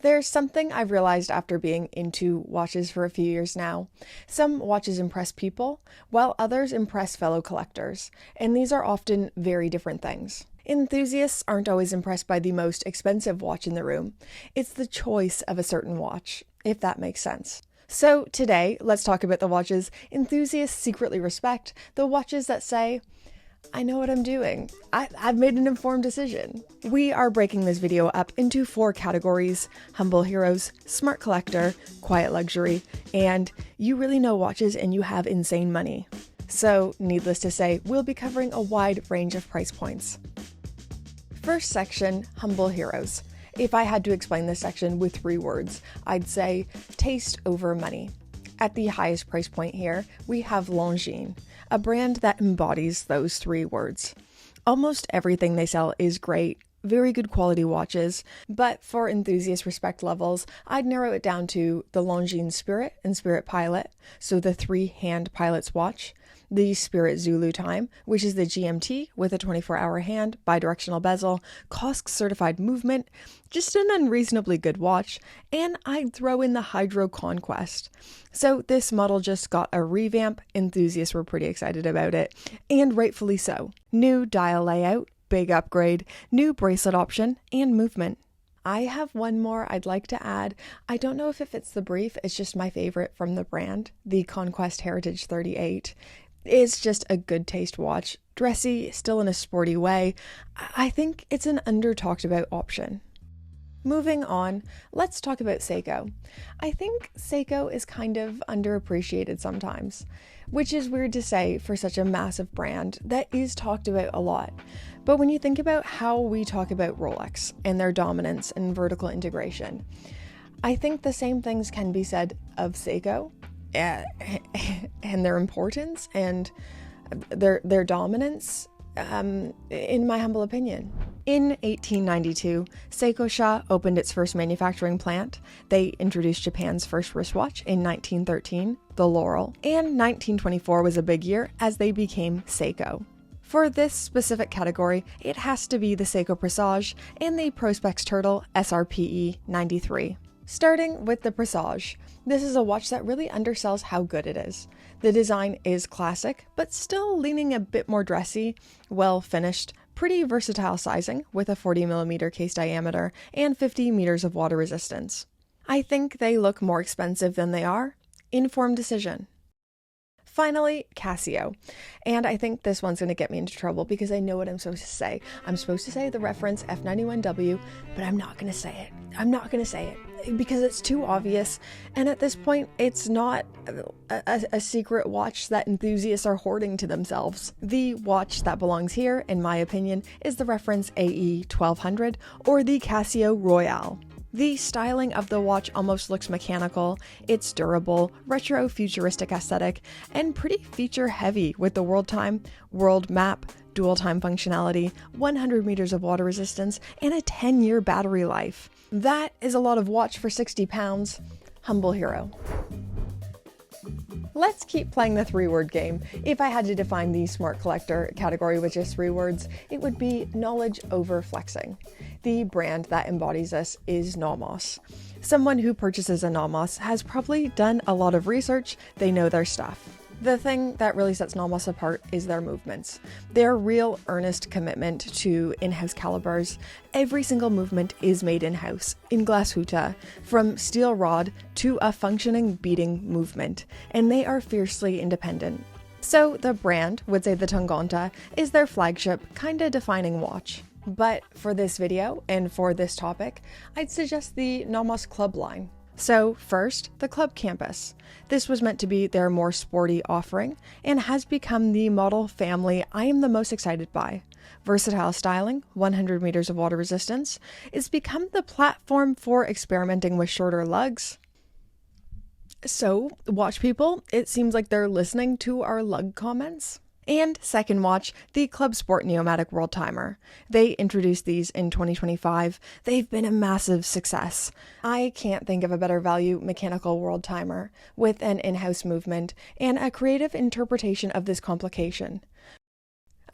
There's something I've realized after being into watches for a few years now. Some watches impress people, while others impress fellow collectors, and these are often very different things. Enthusiasts aren't always impressed by the most expensive watch in the room. It's the choice of a certain watch, if that makes sense. So today, let's talk about the watches enthusiasts secretly respect, the watches that say, I know what I'm doing. I've made an informed decision. We are breaking this video up into 4 categories: humble heroes, smart collector, quiet luxury, and you really know watches and you have insane money. So, needless to say, we'll be covering a wide range of price points. First section, humble heroes. If I had to explain this section with 3 words, I'd say taste over money. At the highest price point here, we have Longines, a brand that embodies those 3 words. Almost everything they sell is great, very good quality watches, but for enthusiast respect levels, I'd narrow it down to the Longines Spirit and Spirit Pilot, so the 3-hand pilot's watch, the Spirit Zulu Time, which is the GMT with a 24-hour hand, bidirectional bezel, COSC certified movement, just an unreasonably good watch, and I'd throw in the Hydro Conquest. So this model just got a revamp, enthusiasts were pretty excited about it, and rightfully so. New dial layout, big upgrade, new bracelet option, and movement. I have one more I'd like to add. I don't know if it fits the brief, it's just my favorite from the brand, the Conquest Heritage 38. It's just a good taste watch, dressy, still in a sporty way. I think it's an under-talked about option. Moving on, let's talk about Seiko. I think Seiko is kind of underappreciated sometimes, which is weird to say for such a massive brand that is talked about a lot. But when you think about how we talk about Rolex and their dominance and vertical integration, I think the same things can be said of Seiko and their importance and their dominance, in my humble opinion. In 1892, Seiko opened its first manufacturing plant. They introduced Japan's first wristwatch in 1913, the Laurel, and 1924 was a big year as they became Seiko. For this specific category, it has to be the Seiko Presage and the Prospex Turtle SRPE 93. Starting with the Presage, this is a watch that really undersells how good it is. The design is classic, but still leaning a bit more dressy, well finished, pretty versatile sizing with a 40mm case diameter and 50 meters of water resistance. I think they look more expensive than they are. Informed decision. Finally, Casio. And I think this one's going to get me into trouble because I know what I'm supposed to say. I'm supposed to say the reference F91W, but I'm not going to say it. I'm not going to say it because it's too obvious. And at this point, it's not a secret watch that enthusiasts are hoarding to themselves. The watch that belongs here, in my opinion, is the reference AE 1200 or the Casio Royale. The styling of the watch almost looks mechanical, it's durable, retro-futuristic aesthetic, and pretty feature-heavy with the world time, world map, dual time functionality, 100 meters of water resistance, and a 10-year battery life. That is a lot of watch for 60 pounds. Humble hero. Let's keep playing the 3-word game. If I had to define the smart collector category with just 3 words, it would be knowledge over flexing. The brand that embodies this is Nomos. Someone who purchases a Nomos has probably done a lot of research, they know their stuff. The thing that really sets Nomos apart is their movements. Their real earnest commitment to in-house calibers. Every single movement is made in-house, in Glashuta, from steel rod to a functioning beating movement, and they are fiercely independent. So the brand would say the Tanganta is their flagship, kinda defining watch. But for this video and for this topic, I'd suggest the Nomos Club line. So first, the Club Campus. This was meant to be their more sporty offering and has become the model family I am the most excited by. Versatile styling, 100 meters of water resistance, it's become the platform for experimenting with shorter lugs. So, watch people, it seems like they're listening to our lug comments. And second watch, the Club Sport Neomatic World Timer. They introduced these in 2025. They've been a massive success. I can't think of a better value mechanical world timer with an in-house movement and a creative interpretation of this complication.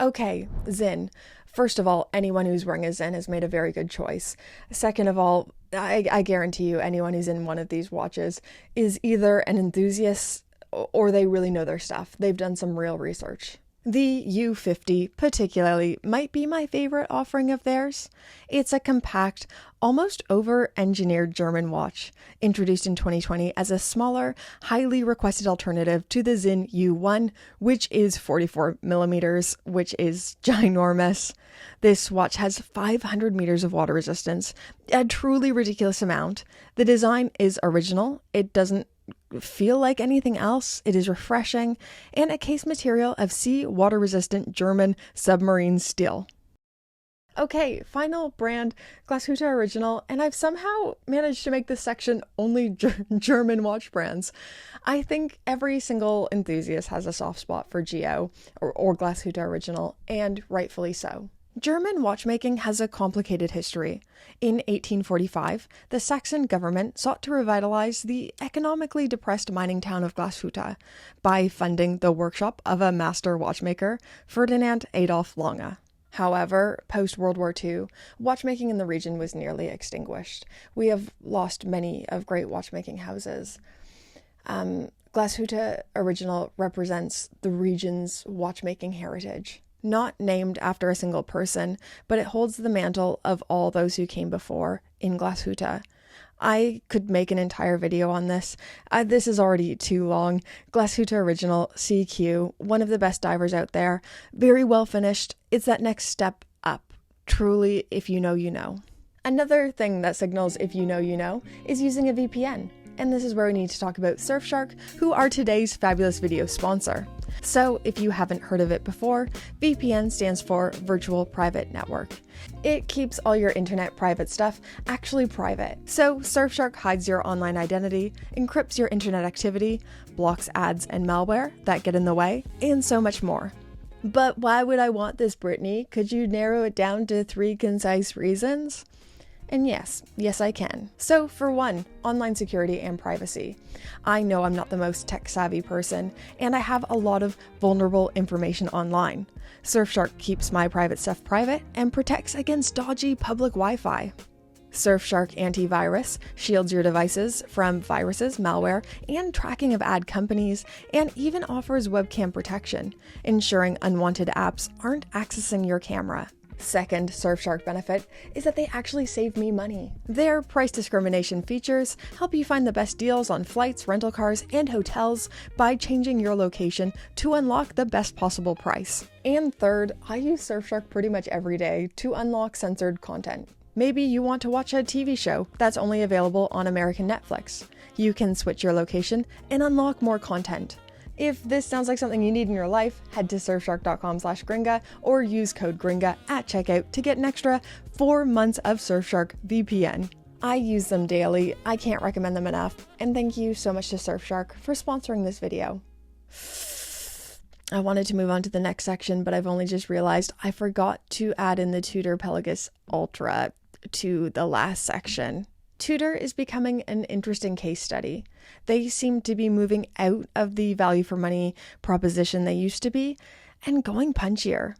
Okay, Sinn. First of all, anyone who's wearing a Sinn has made a very good choice. Second of all, I guarantee you anyone who's in one of these watches is either an enthusiast or they really know their stuff. They've done some real research. The U50 particularly might be my favorite offering of theirs. It's a compact, almost over-engineered German watch, introduced in 2020 as a smaller, highly requested alternative to the Sinn U1, which is 44 millimeters, which is ginormous. This watch has 500 meters of water resistance, a truly ridiculous amount. The design is original. It doesn't feel like anything else. It is refreshing, and a case material of sea water resistant German submarine steel. Okay, final brand, Glashütte Original, and I've somehow managed to make this section only German watch brands. I think every single enthusiast has a soft spot for GO or Glashütte Original, and rightfully so. German watchmaking has a complicated history. In 1845, the Saxon government sought to revitalize the economically depressed mining town of Glashütte by funding the workshop of a master watchmaker, Ferdinand Adolf Lange. However, post-World War II, watchmaking in the region was nearly extinguished. We have lost many of great watchmaking houses. Glashütte Original represents the region's watchmaking heritage. Not named after a single person, but it holds the mantle of all those who came before in Glashütte. I could make an entire video on this. This is already too long. Glashütte Original CQ, one of the best divers out there. Very well finished. It's that next step up. Truly, if you know, you know. Another thing that signals if you know, you know, is using a VPN. And this is where we need to talk about Surfshark, who are today's fabulous video sponsor. So if you haven't heard of it before, VPN stands for Virtual Private Network. It keeps all your internet private stuff actually private. So Surfshark hides your online identity, encrypts your internet activity, blocks ads and malware that get in the way, and so much more. But why would I want this, Brittany? Could you narrow it down to 3 concise reasons? And yes, I can. So for one, online security and privacy. I know I'm not the most tech-savvy person, and I have a lot of vulnerable information online. Surfshark keeps my private stuff private and protects against dodgy public Wi-Fi. Surfshark Antivirus shields your devices from viruses, malware, and tracking of ad companies, and even offers webcam protection, ensuring unwanted apps aren't accessing your camera. Second Surfshark benefit is that they actually save me money. Their price discrimination features help you find the best deals on flights, rental cars, and hotels by changing your location to unlock the best possible price. And third, I use Surfshark pretty much every day to unlock censored content. Maybe you want to watch a TV show that's only available on American Netflix. You can switch your location and unlock more content. If this sounds like something you need in your life, head to surfshark.com/gringa or use code gringa at checkout to get an extra 4 months of Surfshark VPN. I use them daily. I can't recommend them enough. And thank you so much to Surfshark for sponsoring this video. I wanted to move on to the next section, but I've only just realized I forgot to add in the Tudor Pelagus Ultra to the last section. Tudor is becoming an interesting case study. They seem to be moving out of the value for money proposition they used to be and going punchier.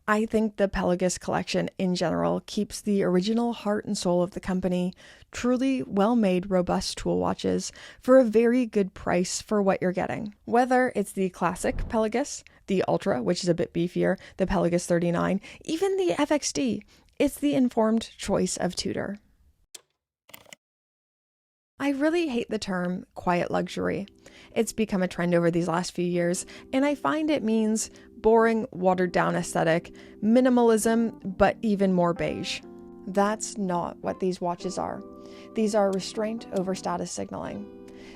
I think the Pelagus collection in general keeps the original heart and soul of the company, truly well-made, robust tool watches for a very good price for what you're getting. Whether it's the classic Pelagus, the Ultra, which is a bit beefier, the Pelagus 39, even the FXD, it's the informed choice of Tudor. I really hate the term quiet luxury. It's become a trend over these last few years, and I find it means boring, watered-down aesthetic, minimalism, but even more beige. That's not what these watches are. These are restraint over status signaling.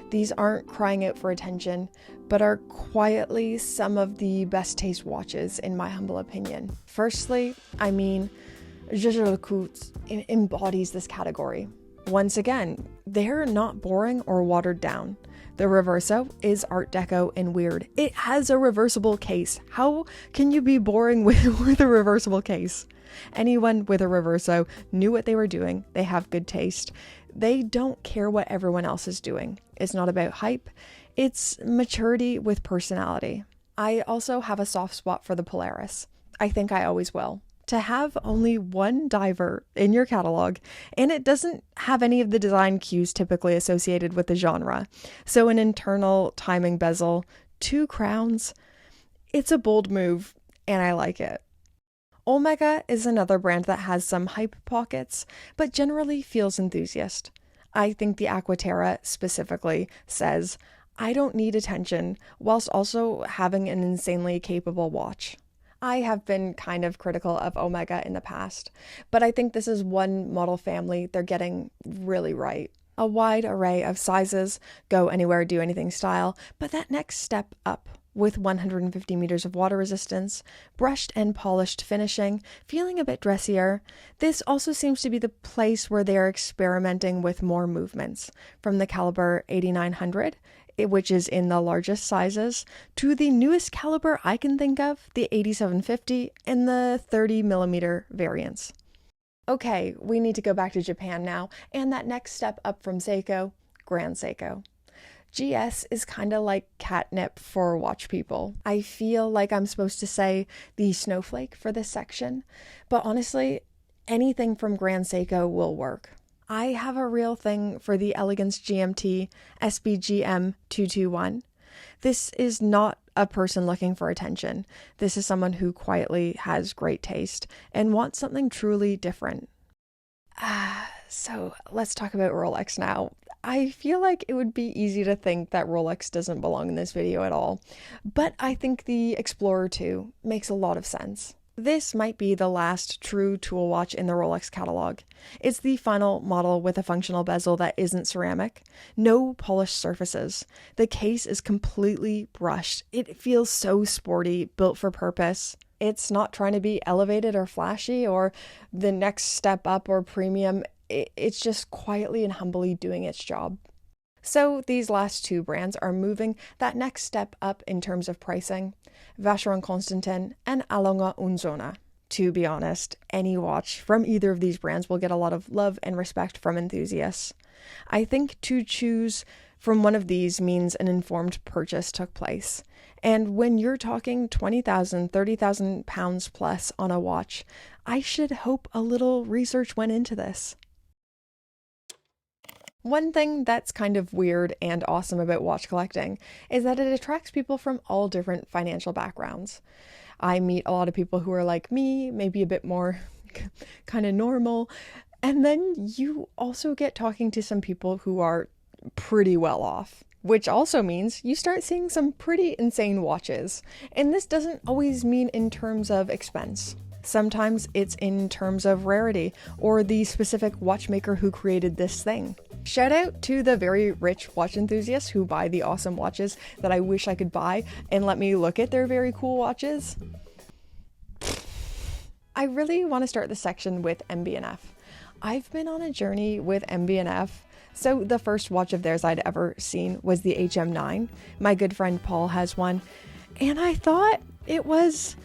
These aren't crying out for attention, but are quietly some of the best taste watches, in my humble opinion. Firstly, Jaeger-LeCoultre embodies this category. Once again, they're not boring or watered down. The Reverso is Art Deco and weird. It has a reversible case. How can you be boring with a reversible case? Anyone with a Reverso knew what they were doing. They have good taste. They don't care what everyone else is doing. It's not about hype. It's maturity with personality. I also have a soft spot for the Polaris. I think I always will. to have only one diver in your catalog, and it doesn't have any of the design cues typically associated with the genre. So an internal timing bezel, 2 crowns. It's a bold move, and I like it. Omega is another brand that has some hype pockets, but generally feels enthusiast. I think the Aquaterra specifically says, I don't need attention, whilst also having an insanely capable watch. I have been kind of critical of Omega in the past, but I think this is one model family they're getting really right. A wide array of sizes, go anywhere, do anything style, but that next step up with 150 meters of water resistance, brushed and polished finishing, feeling a bit dressier. This also seems to be the place where they are experimenting with more movements, from the caliber 8900, which is in the largest sizes, to the newest caliber I can think of, the 8750 and the 30 millimeter variants. Okay, we need to go back to Japan now, and that next step up from Seiko, Grand Seiko. GS is kind of like catnip for watch people. I feel like I'm supposed to say the snowflake for this section, but honestly, anything from Grand Seiko will work. I have a real thing for the Elegance GMT SBGM 221. This is not a person looking for attention. This is someone who quietly has great taste and wants something truly different. So let's talk about Rolex now. I feel like it would be easy to think that Rolex doesn't belong in this video at all, but I think the Explorer 2 makes a lot of sense. This might be the last true tool watch in the Rolex catalog. It's the final model with a functional bezel that isn't ceramic, no polished surfaces. The case is completely brushed. It feels so sporty, built for purpose. It's not trying to be elevated or flashy or the next step up or premium. It's just quietly and humbly doing its job. So these last two brands are moving that next step up in terms of pricing. Vacheron Constantin and Allonga Unzona. To be honest, any watch from either of these brands will get a lot of love and respect from enthusiasts. I think to choose from one of these means an informed purchase took place. And when you're talking 20,000, 30,000 pounds plus on a watch, I should hope a little research went into this. One thing that's kind of weird and awesome about watch collecting is that it attracts people from all different financial backgrounds. I meet a lot of people who are like me, maybe a bit more kind of normal, and then you also get talking to some people who are pretty well off, which also means you start seeing some pretty insane watches. And this doesn't always mean in terms of expense. Sometimes it's in terms of rarity or the specific watchmaker who created this thing. Shout out to the very rich watch enthusiasts who buy the awesome watches that I wish I could buy and let me look at their very cool watches. I really want to start this section with MB&F. I've been on a journey with MB&F. So the first watch of theirs I'd ever seen was the HM9. My good friend Paul has one, and I thought it was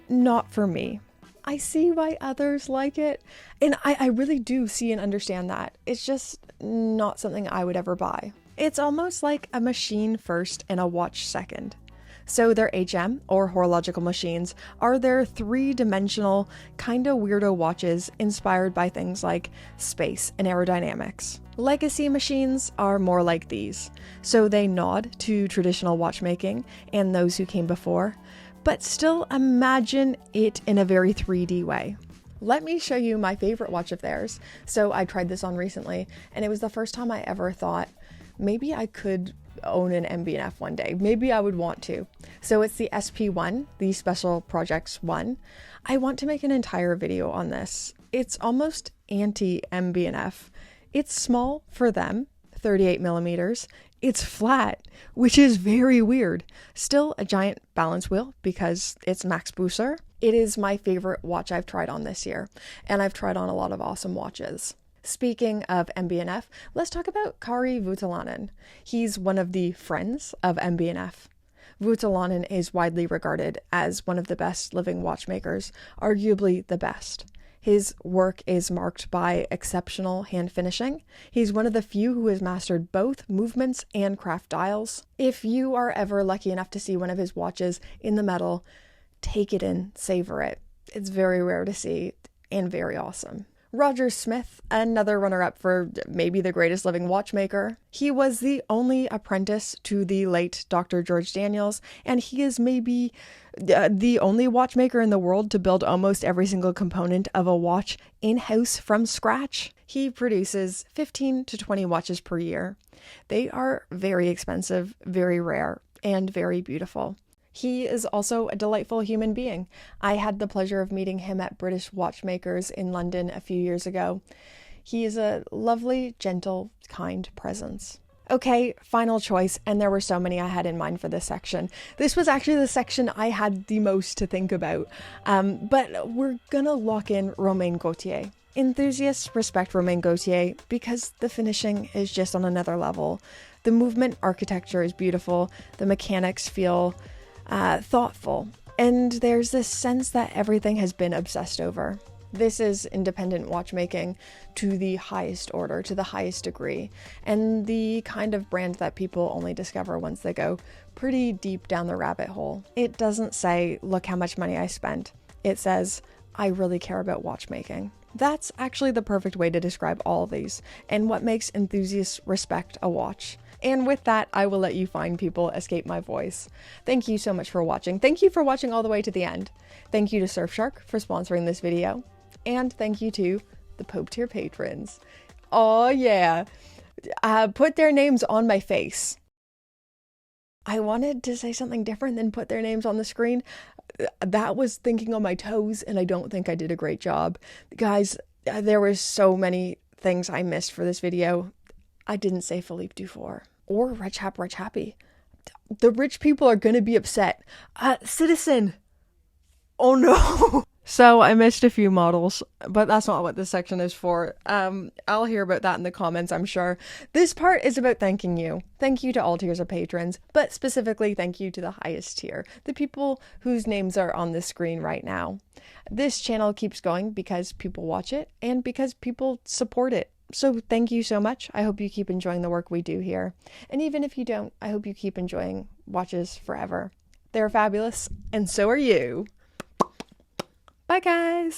not for me. I see why others like it, and I really do see and understand that. It's just not something I would ever buy. It's almost like a machine first and a watch second. So their HM, or horological machines, are their three-dimensional, kinda weirdo watches inspired by things like space and aerodynamics. Legacy machines are more like these, so they nod to traditional watchmaking and those who came before, but still imagine it in a very 3D way. Let me show you my favorite watch of theirs. So I tried this on recently, and it was the first time I ever thought, maybe I could own an MB&F one day. Maybe I would want to. So it's the SP1, the Special Projects 1. I want to make an entire video on this. It's almost anti-MB&F. It's small for them, 38 millimeters. It's flat, which is very weird. Still a giant balance wheel because it's Max Busser. It is my favorite watch I've tried on this year, and I've tried on a lot of awesome watches. Speaking of MB&F, let's talk about Kari Voutilainen. He's one of the friends of MB&F. Voutilainen is widely regarded as one of the best living watchmakers, arguably the best. His work is marked by exceptional hand finishing. He's one of the few who has mastered both movements and craft dials. If you are ever lucky enough to see one of his watches in the metal, take it in, savor it. It's very rare to see and very awesome. Roger Smith, another runner-up for maybe the greatest living watchmaker. He was the only apprentice to the late Dr. George Daniels, and he is maybe the only watchmaker in the world to build almost every single component of a watch in-house from scratch. He produces 15 to 20 watches per year. They are very expensive, very rare, and very beautiful. He is also a delightful human being. I had the pleasure of meeting him at British Watchmakers in London a few years ago. He is a lovely, gentle, kind presence. Okay, final choice, and there were so many I had in mind for this section. This was actually the section I had the most to think about, but we're gonna lock in Romain Gaultier. Enthusiasts respect Romain Gaultier because the finishing is just on another level. The movement architecture is beautiful, the mechanics feel thoughtful, and there's this sense that everything has been obsessed over. This is independent watchmaking to the highest order, to the highest degree, and the kind of brand that people only discover once they go pretty deep down the rabbit hole. It doesn't say, look how much money I spent. It says, I really care about watchmaking. That's actually the perfect way to describe all of these, and what makes enthusiasts respect a watch. And with that, I will let you fine people escape my voice. Thank you so much for watching. Thank you for watching all the way to the end. Thank you to Surfshark for sponsoring this video. And thank you to the Pope tier patrons. Oh yeah. Put their names on my face. I wanted to say something different than put their names on the screen. That was thinking on my toes, and I don't think I did a great job. Guys, there were so many things I missed for this video. I didn't say Philippe Dufour or Rich Happy. The rich people are gonna be upset. Citizen. Oh no. So I missed a few models, but that's not what this section is for. I'll hear about that in the comments, I'm sure. This part is about thanking you. Thank you to all tiers of patrons, but specifically thank you to the highest tier, the people whose names are on the screen right now. This channel keeps going because people watch it and because people support it. So thank you so much. I hope you keep enjoying the work we do here. And even if you don't, I hope you keep enjoying watches forever. They're fabulous, and so are you. Bye, guys.